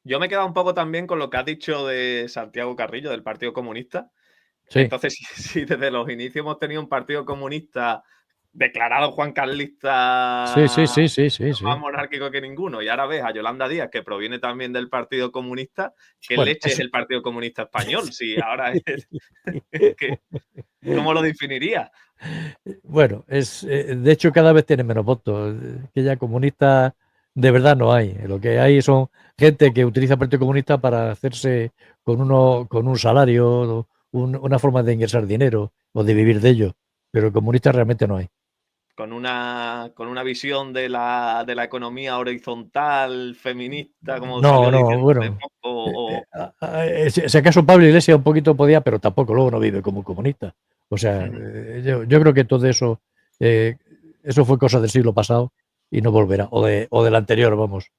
Yo me he quedado un poco también con lo que has dicho de Santiago Carrillo, del Partido Comunista. Sí, Entonces, si desde los inicios hemos tenido un partido comunista declarado Juan sí, sí, Carlista, sí, sí, sí, más sí. monárquico que ninguno, y ahora ves a Yolanda Díaz, que proviene también del Partido Comunista, ¿qué Bueno, leche es eso. el Partido Comunista Español? Si ahora es que, ¿cómo lo definiría? Bueno, de hecho cada vez tiene menos votos. Que ya comunistas de verdad no hay. Lo que hay son gente que utiliza el Partido Comunista para hacerse con un salario, una forma de ingresar dinero o de vivir de ello. Pero comunistas realmente no hay. Con una visión de la economía horizontal, feminista, como No, salió no, diciendo hace bueno. poco, o Si acaso Pablo Iglesias un poquito podía, pero tampoco luego no vive como comunista. O sea, yo creo que todo eso, eh, eso fue cosa del siglo pasado y no volverá. O del anterior, vamos.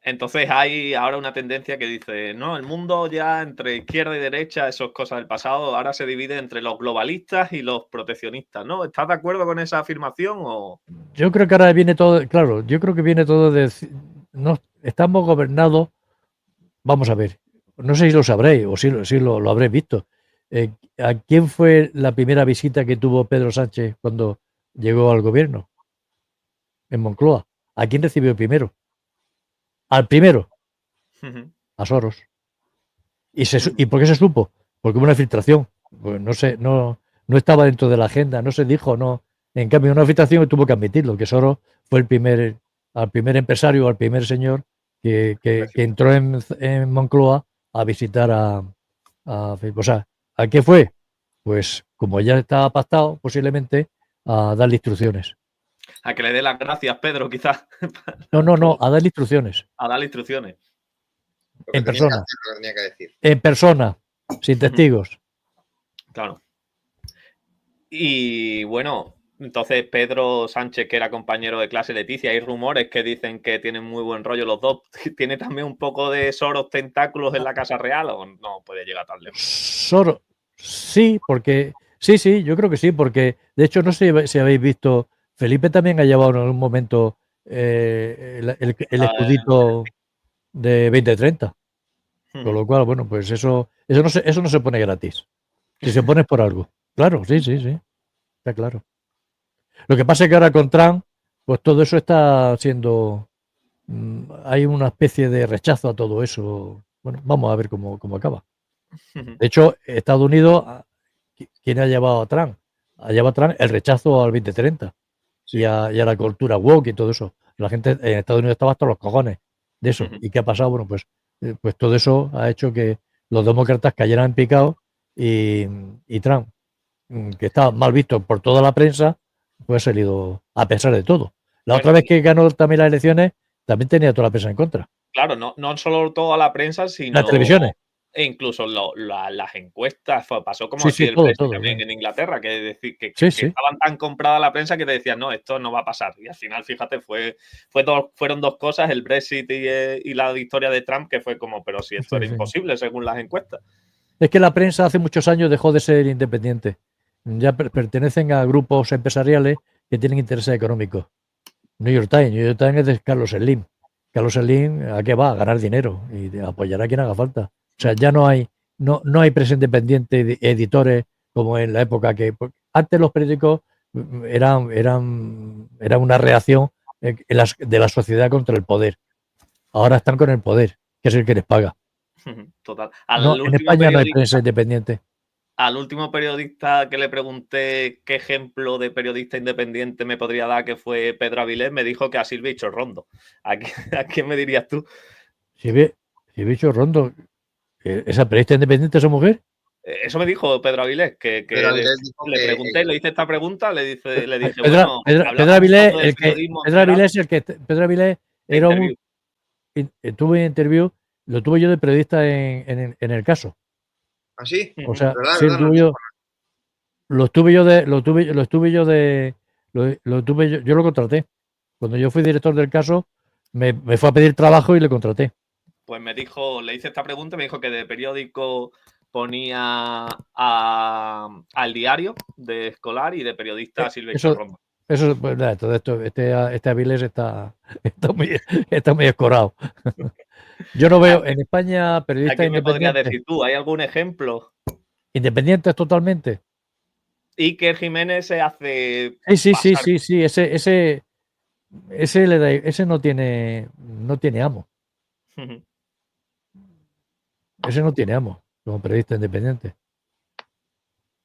Entonces hay ahora una tendencia que dice, no, el mundo ya entre izquierda y derecha, eso es cosa del pasado, ahora se divide entre los globalistas y los proteccionistas, ¿no? ¿Estás de acuerdo con esa afirmación o...? Yo creo que ahora viene todo, claro, yo creo que viene todo de, no, estamos gobernados, vamos a ver, no sé si lo sabréis o si lo habréis visto. ¿A quién fue la primera visita que tuvo Pedro Sánchez cuando llegó al gobierno en Moncloa? ¿A quién recibió primero? Al primero, a Soros. ¿Y por qué se supo? Porque hubo una filtración. Pues no sé, no estaba dentro de la agenda, no se dijo, no. En cambio, una filtración tuvo que admitirlo, que Soros fue al primer empresario, al primer señor que entró en Moncloa a visitar o sea, ¿a qué fue? Pues como ya estaba pactado, posiblemente a darle instrucciones. A que le dé las gracias, Pedro, quizás, No, no, no, a darle instrucciones, a darle instrucciones. Lo que en tenía que persona, hacer, lo que tenía que decir. en persona, sin testigos. Claro. Y bueno, entonces Pedro Sánchez, que era compañero de clase de Leticia, hay rumores que dicen que tienen muy buen rollo los dos. ¿Tiene también un poco de Soros tentáculos en la Casa Real o no puede llegar tan lejos? Soro, sí, porque sí, yo creo que sí, porque de hecho no sé si habéis visto, Felipe también ha llevado en algún momento el escudito de 2030, con lo cual, bueno, pues eso no se pone gratis. Si se pone es por algo. Claro, sí, sí, sí, está claro. Lo que pasa es que ahora con Trump, pues todo eso está siendo, hay una especie de rechazo a todo eso. Bueno, vamos a ver cómo acaba. De hecho, Estados Unidos, ¿quién ha llevado a Trump? Ha llevado a Trump el rechazo al 2030 Sí. y a la cultura woke y todo eso. La gente en Estados Unidos estaba hasta los cojones de eso. ¿Y qué ha pasado? Bueno, pues todo eso ha hecho que los demócratas cayeran en picado y Trump, que estaba mal visto por toda la prensa, pues ha salido a pesar de todo. La otra Bueno, vez que ganó también las elecciones, también tenía toda la prensa en contra. claro, no solo toda la prensa, Las sino televisiones. e incluso las encuestas. Pasó como Sí, aquí sí, el todo, Brexit todo. también en Inglaterra, Sí, que sí. estaban tan comprada la prensa que te decían, no, esto no va a pasar. Y al final, fíjate, fueron dos cosas, el Brexit y la victoria de Trump, que fue como, pero si esto Sí, era sí. imposible según las encuestas. Es que la prensa hace muchos años dejó de ser independiente. Ya pertenecen a grupos empresariales que tienen intereses económicos. New York Times es de Carlos Slim. Carlos Slim, ¿a qué va? A ganar dinero y apoyar a quien haga falta. O sea, ya no hay prensa independiente, editores, como en la época porque antes los periódicos eran una reacción de la sociedad contra el poder. Ahora están con el poder, que es el que les paga. Total. No, en España no hay prensa independiente. Al último periodista que le pregunté qué ejemplo de periodista independiente me podría dar, que fue Pedro Avilés, me dijo que a Silvia Ichorrondo. ¿A quién me dirías tú? Si ve, si bicho Rondo, esa periodista independiente, esa mujer. Eso me dijo Pedro Avilés, Pero Avilés dijo le que pregunté, le hice esta pregunta, le dije, Pedro, bueno, Pedro hablamos un Avilés, poco de periodismo en Pedro general, Avilés, Pedro Avilés de era interview. tuve interview, lo tuve yo de periodista en el caso. ¿Ah, sí? O sea, sí, ¿Verdad? No dijo lo tuve yo de, lo tuve yo de, lo tuve yo lo contraté. Cuando yo fui director del caso, me fue a pedir trabajo y le contraté. Pues me dijo, le hice esta pregunta y me dijo que de periódico ponía al diario de escolar y de periodista a Silvia Eso, Ichorrondo. Eso, pues, nada, todo esto, este Avilés está muy escorado. Yo no veo en España ¿A periodistas qué me podrías independientes. decir tú? ¿Hay algún ejemplo? Independientes totalmente. Iker Jiménez se hace Sí, sí, sí, pasar. sí, sí. Ese no tiene amo. Ese no tiene amo como periodista independiente.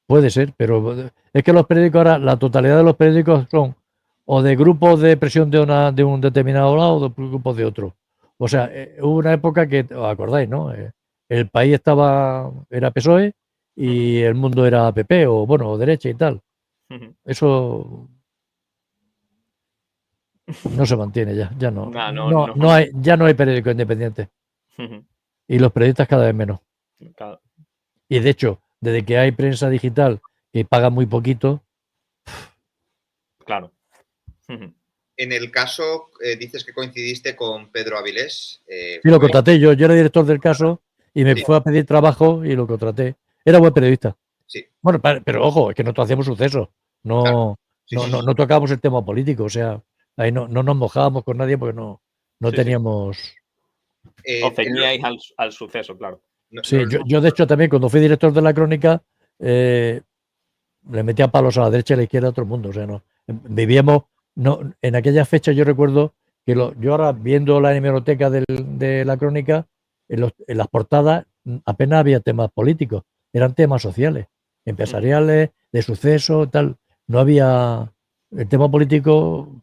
Puede ser, pero es que los periódicos ahora, la totalidad de los periódicos son o de grupos de presión de un determinado lado o de grupos de otro. O sea, hubo una época que, os acordáis, ¿no? El país era PSOE y el mundo era PP o bueno, o derecha y tal. Eso no se mantiene ya no. No. Ya no hay periódicos independientes y los periodistas cada vez menos. Claro. Y de hecho, desde que hay prensa digital que paga muy poquito, Claro. En el caso, dices que coincidiste con Pedro Avilés. sí, lo contraté yo era director del caso y me Sí. fue a pedir trabajo y lo contraté. Era buen periodista. Sí, Bueno, pero ojo, es que nosotros hacíamos sucesos, claro. Sí, sí, sí. no tocábamos el tema político, o sea, ahí no nos mojábamos con nadie porque no Sí. teníamos. Os ceñíais al suceso, claro. Sí, yo de hecho también cuando fui director de la Crónica le metía palos a la derecha y a la izquierda a todo el mundo, o sea, no vivíamos, no, en aquellas fechas yo recuerdo que yo ahora viendo la hemeroteca de la Crónica, en las portadas apenas había temas políticos, eran temas sociales, empresariales, de sucesos, tal, no había, el tema político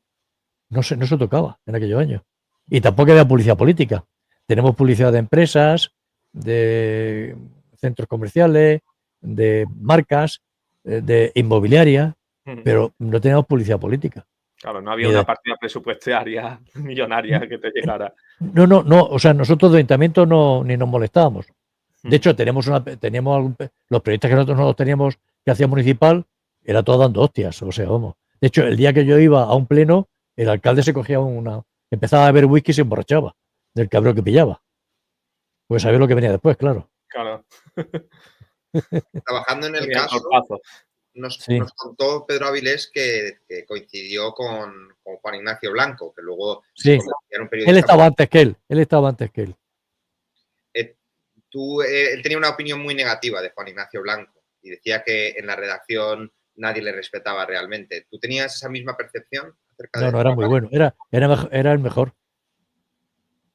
no se tocaba en aquellos años. Y tampoco había publicidad política. Tenemos publicidad de empresas, de centros comerciales, de marcas, de inmobiliaria, pero no teníamos publicidad política. Claro, no había una partida presupuestaria millonaria que te llegara. No, o sea, nosotros de ayuntamiento ni nos molestábamos. De hecho, teníamos los periodistas que nosotros no los teníamos que hacía municipal, era todo dando hostias, o sea, vamos. De hecho, el día que yo iba a un pleno, el alcalde se cogía empezaba a beber whisky y se emborrachaba del cabrón que pillaba. Pues sabía lo que venía después, claro. Claro. Trabajando en el caso, nos contó Pedro Avilés que coincidió con Juan Ignacio Blanco, que luego sí. Era un periodista. Él estaba antes que él. Él tenía una opinión muy negativa de Juan Ignacio Blanco y decía que en la redacción nadie le respetaba realmente. ¿Tú tenías esa misma percepción acerca de No, era muy bueno. Era el mejor.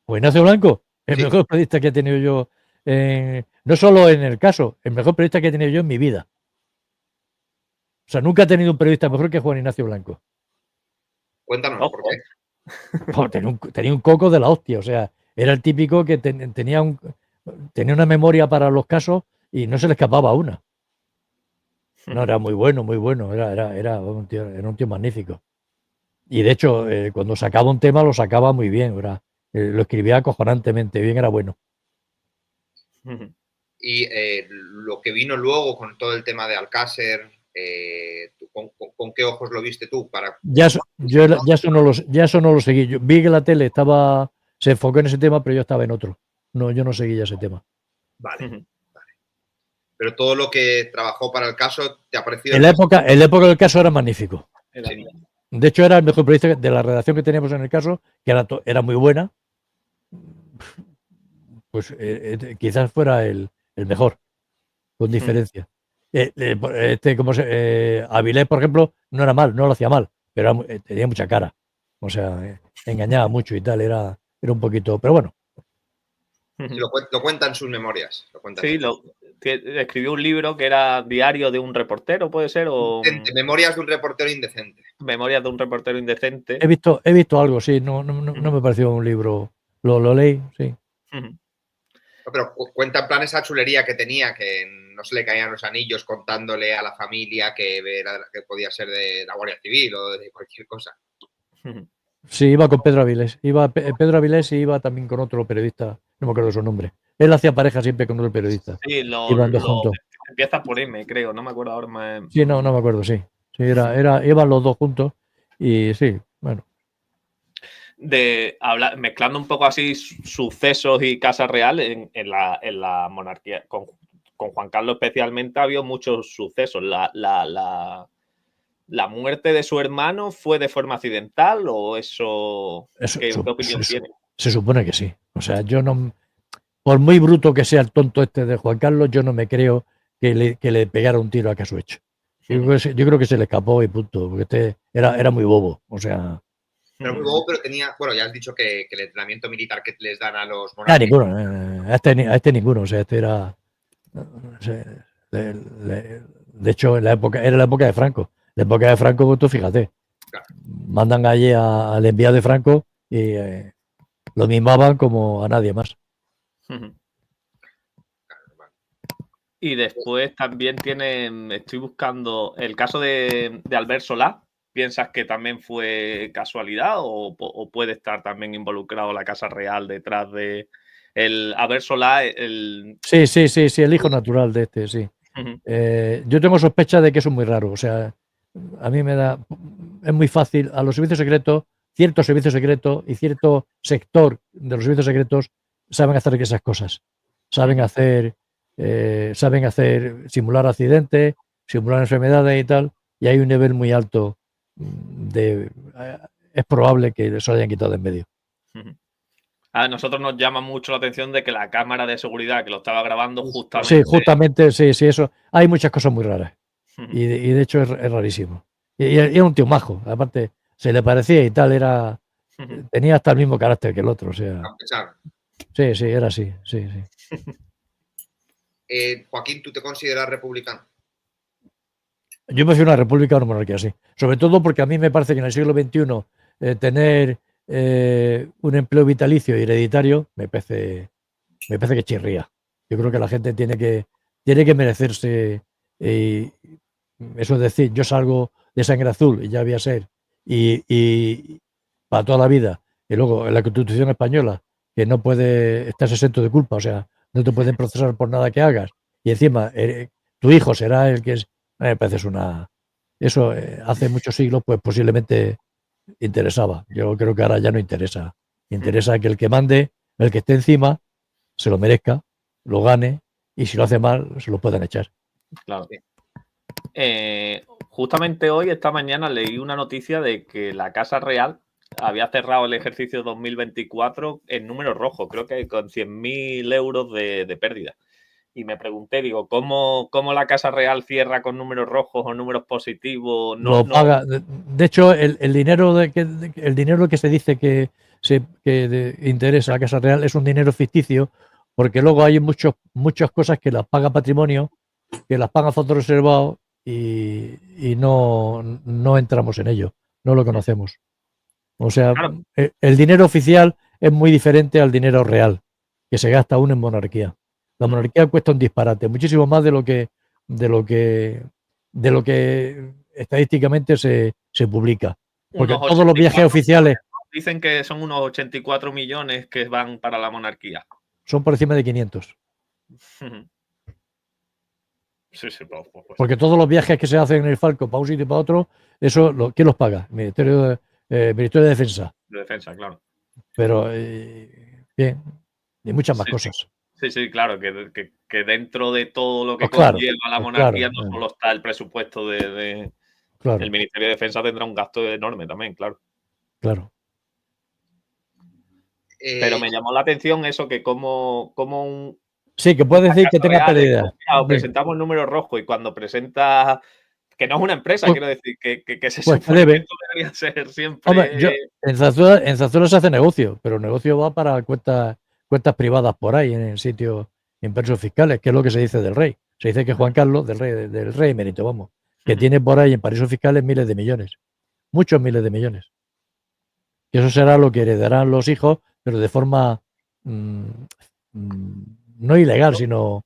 Juan Ignacio Blanco, el mejor periodista que he tenido yo, no solo en el caso, el mejor periodista que he tenido yo en mi vida. O sea, nunca he tenido un periodista mejor que Juan Ignacio Blanco. Cuéntanos, ¿por qué? Tenía un coco de la hostia, o sea, era el típico que tenía una memoria para los casos y no se le escapaba una. No, era muy bueno, era un tío magnífico. Y de hecho, cuando sacaba un tema lo sacaba muy bien, lo escribía acojonantemente bien, era bueno. Y lo que vino luego con todo el tema de Alcácer, ¿con qué ojos lo viste tú? Ya eso no lo seguí. Yo vi que la tele se enfocó en ese tema, pero yo estaba en otro. No, yo no seguía ese tema. Vale. Pero todo lo que trabajó para el caso te ha parecido. En la época del caso era magnífico. Sí. De hecho, era el mejor periodista de la redacción que teníamos en el caso, que era muy buena. Pues quizás fuera el mejor, con diferencia. Avilés, por ejemplo, no era mal, no lo hacía mal, pero tenía mucha cara. O sea, engañaba mucho y tal, era un poquito. Pero bueno. Sí, lo cuenta en sus memorias. Escribió un libro que era Diario de un reportero, ¿puede ser? O Memorias de un reportero indecente. Memorias de un reportero indecente. He visto algo, sí, no me pareció un libro. Lo leí, sí. No, pero cuenta en plan esa chulería que tenía, que no se le caían los anillos contándole a la familia que podía ser de la Guardia Civil o de cualquier cosa. Sí, iba con Pedro Avilés. Pedro Avilés y iba también con otro periodista, no me acuerdo su nombre. Él hacía pareja siempre con otro periodista. Sí, iban dos juntos. Empieza por M, creo, no me acuerdo ahora más. Sí, no me acuerdo, sí. Sí, iban los dos juntos y sí, bueno. Mezclando un poco así sucesos y Casa Real en la monarquía. Con Juan Carlos especialmente ha habido muchos sucesos. La ¿La muerte de su hermano fue de forma accidental o eso? ¿Qué opinión tiene? Se supone que sí. O sea, yo no, por muy bruto que sea el tonto este de Juan Carlos, yo no me creo que le pegara un tiro a Casuecho. Yo creo que se le escapó y punto, porque este era muy bobo. O sea, Pero muy bobo, pero tenía, bueno, ya has dicho que el entrenamiento militar que les dan a los ninguno, monarcas. a este ninguno. O sea, este era. O sea, de hecho, era la época de Franco. La época de Franco, pues tú fíjate, Claro. mandan allí al enviado de Franco y lo mimaban como a nadie más. Y después también estoy buscando el caso de Albert Solá. ¿Piensas que también fue casualidad o puede estar también involucrado la Casa Real detrás de el Albert Solá? Sí, el hijo natural de este, sí. Yo tengo sospecha de que eso es muy raro. O sea, a mí es muy fácil a los servicios secretos, ciertos servicios secretos y cierto sector de los servicios secretos saben hacer esas cosas. Saben hacer simular accidentes, simular enfermedades y tal, y hay un nivel muy alto es probable que eso hayan quitado de en medio. A nosotros nos llama mucho la atención de que la cámara de seguridad que lo estaba grabando Sí, justamente, sí, eso. Hay muchas cosas muy raras. Y de hecho es rarísimo. Y era un tío majo, aparte se le parecía y tal, tenía hasta el mismo carácter que el otro, o sea. Sí, era así, sí. Joaquín, ¿tú te consideras republicano? Yo me fui a una república o una monarquía, sí. Sobre todo porque a mí me parece que en el siglo XXI tener un empleo vitalicio y hereditario me parece que chirría. Yo creo que la gente tiene que merecerse. Eso es decir, yo salgo de sangre azul y ya voy a ser. Y para toda la vida. Y luego en la Constitución española, que no puede estar exento de culpa, o sea, no te pueden procesar por nada que hagas. Y encima, tu hijo será el que es. Me parece eso hace muchos siglos, pues posiblemente interesaba. Yo creo que ahora ya no interesa. Interesa que el que mande, el que esté encima, se lo merezca, lo gane, y si lo hace mal, se lo puedan echar. Claro. Justamente hoy, esta mañana, leí una noticia de que la Casa Real había cerrado el ejercicio 2024 en números rojos, creo que con 100.000 euros de pérdida. Y me pregunté, digo, ¿cómo la Casa Real cierra con números rojos o números positivos? Lo paga. De hecho, el dinero el dinero que se dice que interesa a la Casa Real es un dinero ficticio, porque luego hay muchas cosas que las paga Patrimonio, que las paga Fondo Reservado y no entramos en ello, no lo conocemos. O sea, Claro. el dinero oficial es muy diferente al dinero real, que se gasta aún en monarquía. La monarquía cuesta un disparate, muchísimo más de lo que estadísticamente se publica. Porque todos los viajes oficiales dicen que son unos 84 millones que van para la monarquía. Son por encima de 500. Sí, pues. Porque todos los viajes que se hacen en el Falco para un sitio y para otro, eso, ¿quién los paga? Ministerio de Defensa. De Defensa, claro. Pero, bien, y muchas más cosas. Sí, claro, que dentro de todo lo que Pues claro, conlleva la monarquía no solo está el presupuesto claro. El Ministerio de Defensa tendrá un gasto enorme también, claro. Claro. Pero me llamó la atención eso, que como un... Sí, que puede decir que tenga pérdida. Presentamos números rojos y cuando presenta... Que no es una empresa, quiero decir, que se pues supone que esto debería ser siempre... Hombre, en Zarzuela se hace negocio, pero el negocio va para cuentas privadas por ahí, en sitios impresos fiscales, que es lo que se dice del rey. Se dice que Juan Carlos, del rey emérito, vamos, que tiene por ahí en paraísos fiscales miles de millones. Muchos miles de millones. Y eso será lo que heredarán los hijos, pero de forma no ilegal, sino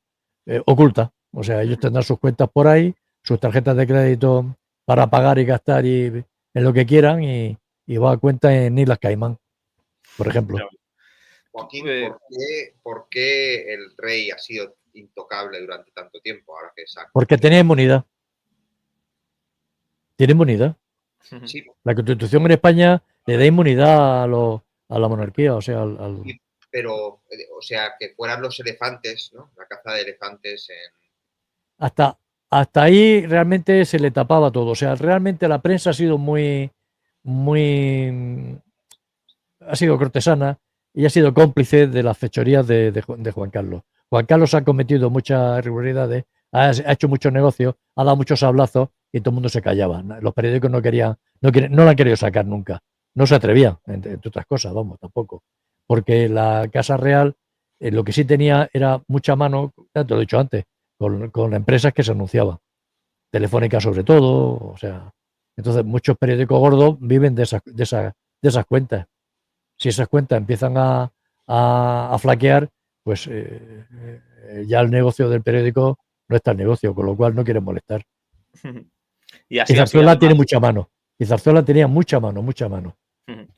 oculta. O sea, ellos tendrán sus cuentas por ahí, sus tarjetas de crédito para pagar y gastar en lo que quieran y va a cuenta en Islas Caimán, por ejemplo. Joaquín, ¿por qué el rey ha sido intocable durante tanto tiempo? Ahora que porque tenía inmunidad. Tiene inmunidad. Sí. La Constitución en España le da inmunidad a la monarquía, o sea, Pero, o sea, que fueran los elefantes, ¿no? La caza de elefantes hasta hasta ahí realmente se le tapaba todo. O sea, realmente la prensa ha sido ha sido cortesana y ha sido cómplice de las fechorías de Juan Carlos. Juan Carlos ha cometido muchas irregularidades, ha hecho muchos negocios, ha dado muchos sablazos y todo el mundo se callaba. Los periódicos no la han querido sacar nunca. No se atrevían, entre otras cosas, vamos, tampoco. Porque la Casa Real lo que sí tenía era mucha mano, ya te lo he dicho antes, con empresas que se anunciaban. Telefónica sobre todo, o sea. Entonces muchos periódicos gordos viven de esas cuentas. Si esas cuentas empiezan a flaquear, pues ya el negocio del periódico no está el negocio, con lo cual no quieren molestar. Y así Zarzuela tiene mucha mano. Y Zarzuela tenía mucha mano, mucha mano.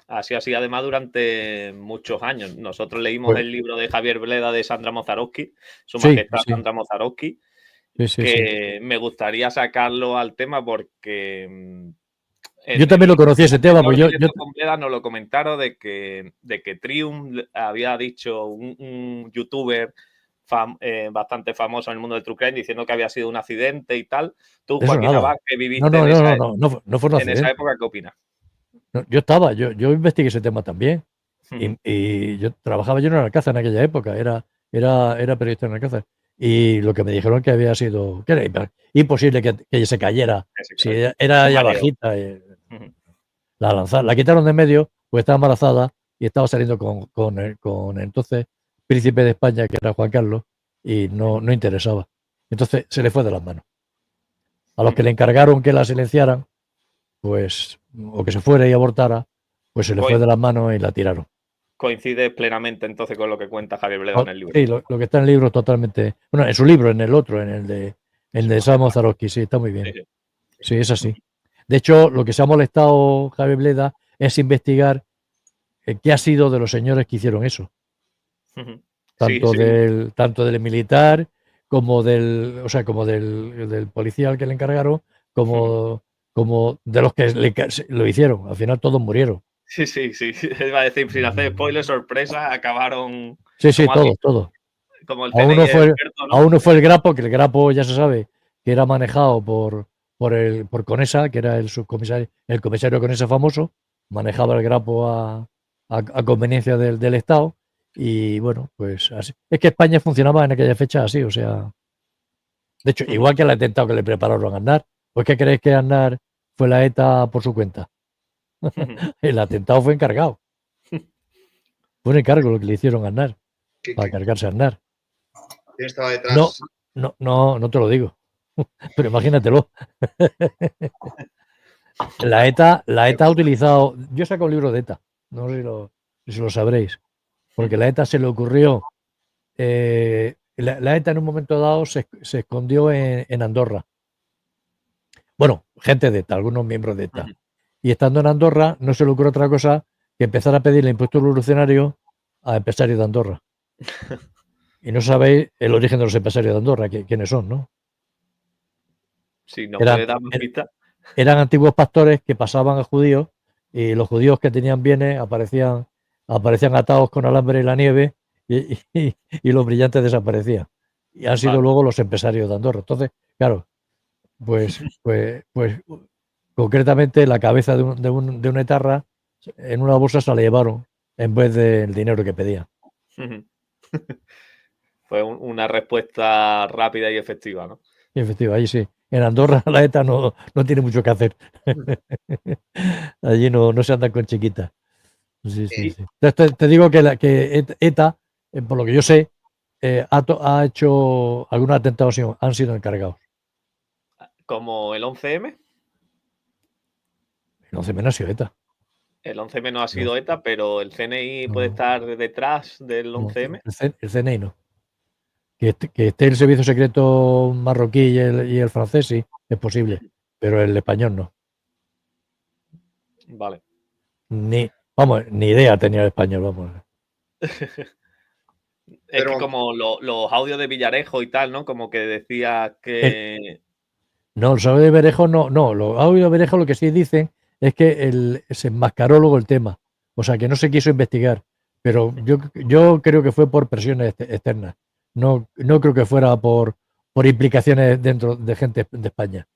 Así además durante muchos años. Nosotros leímos el libro de Javier Bleda de Sandra Mozarowski, Su Majestad Sandra Mozarowski, que me gustaría sacarlo al tema porque... Yo también lo conocí ese tema, pues yo con Bleda nos lo comentaron de que Triumph había dicho un youtuber bastante famoso en el mundo del true crime diciendo que había sido un accidente y tal. Tú, Joaquín Abad, que viviste no fue un accidente. En esa época, ¿qué opinas? No, yo investigué ese tema también. Y yo trabajaba yo en Alcázar en aquella época, era periodista en Alcázar. Y lo que me dijeron que había sido, que era imposible que se cayera. Si era ya bajita. La quitaron de medio, pues estaba embarazada y estaba saliendo con entonces príncipe de España, que era Juan Carlos, y no interesaba. Entonces se le fue de las manos. A los que le encargaron que la silenciaran, pues, o que se fuera y abortara, pues se le fue de las manos y la tiraron. Coincide plenamente entonces con lo que cuenta Javier Bleda en el libro. Sí, lo que está en el libro totalmente. Bueno, en su libro, en el otro, en el de Sandra Mozarowski, sí, está muy bien. Sí, es así. De hecho, lo que se ha molestado Javier Bleda es investigar qué ha sido de los señores que hicieron eso. Tanto del militar como del policía al que le encargaron, como de los que lo hicieron. Al final todos murieron. Sí. Iba a decir, sin hacer spoiler, sorpresa, acabaron. Sí, todos. Como el a uno fue el Grapo, que el Grapo ya se sabe que era manejado por Conesa, que era el comisario Conesa famoso, manejaba el Grapo a conveniencia del Estado. Y bueno, pues así. Es que España funcionaba en aquella fecha así, o sea. De hecho, igual que el atentado que le prepararon a Aznar. ¿Pues qué creéis que Aznar fue la ETA por su cuenta? El atentado fue encargado. Fue un encargo lo que le hicieron a Aznar, para cargarse a Aznar. ¿Quién estaba detrás? No te lo digo. Pero imagínatelo. La ETA ha utilizado. Yo saco un libro de ETA. No sé si lo sabréis. Porque la ETA se le ocurrió. La ETA en un momento dado se escondió en Andorra. Bueno, gente de ETA, algunos miembros de ETA. Y estando en Andorra, no se le ocurre otra cosa que empezar a pedirle impuestos revolucionarios a empresarios de Andorra. Y no sabéis el origen de los empresarios de Andorra, quiénes son, ¿no? Sí, no puede dar más pista. Eran antiguos pastores que pasaban a judíos y los judíos que tenían bienes aparecían atados con alambre en la nieve y los brillantes desaparecían. Y han sido luego los empresarios de Andorra. Entonces, claro, pues concretamente la cabeza de una etarra en una bolsa se la llevaron en vez del dinero que pedían. Fue una respuesta rápida y efectiva, ¿no? Y efectiva, ahí sí. En Andorra la ETA no tiene mucho que hacer. Allí no se andan con chiquitas. Sí. Entonces, te digo que ETA, por lo que yo sé, ha hecho algunos atentados, han sido encargados. ¿Como el 11M? El 11M no ha sido ETA. El 11M no ha sido ETA, pero el CNI puede estar detrás del 11M. El CNI no. Que esté el servicio secreto marroquí y el francés, sí, es posible, pero el español no. Vale. Ni idea tenía el español, vamos. Es que como los audios de Villarejo y tal, ¿no? Como que decía que... No, los audios de Villarejo no. Los audios de Villarejo lo que sí dicen es que se enmascaró luego el tema. O sea, que no se quiso investigar. Pero yo creo que fue por presiones externas. No creo que fuera por por implicaciones dentro de gente de España.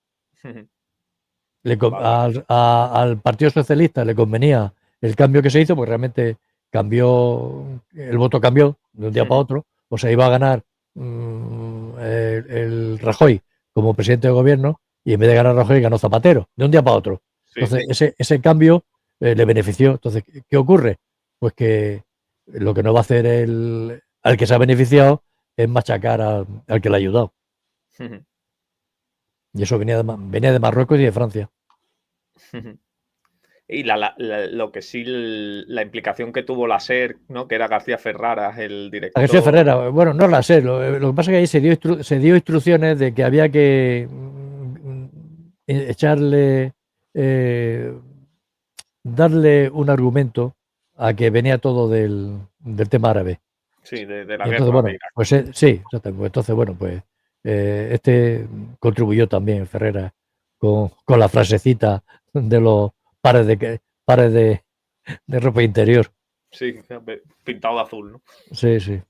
Vale. Al Partido Socialista le convenía el cambio que se hizo, porque realmente el voto cambió de un día para otro, o sea, iba a ganar el Rajoy como presidente de gobierno, y en vez de ganar Rajoy ganó Zapatero, de un día para otro. Sí, Entonces, ese cambio le benefició. Entonces, ¿qué ocurre? Pues que lo que no va a hacer al que se ha beneficiado es machacar al que le ha ayudado. Y eso venía de Marruecos y de Francia. Y lo que sí, la implicación que tuvo la SER, ¿no? Que era García Ferraras, el A García director. Ferrera, bueno, no la sé. Lo que pasa es que ahí se dio instrucciones de que había que echarle, darle un argumento a que venía todo del tema árabe. Sí, de la Y entonces, guerra de bueno, Irak. pues sí, exacto. Pues entonces, bueno, pues este contribuyó también, Ferrera, con la frasecita de los pares de ropa interior. Sí, pintado de azul, ¿no? Sí, sí.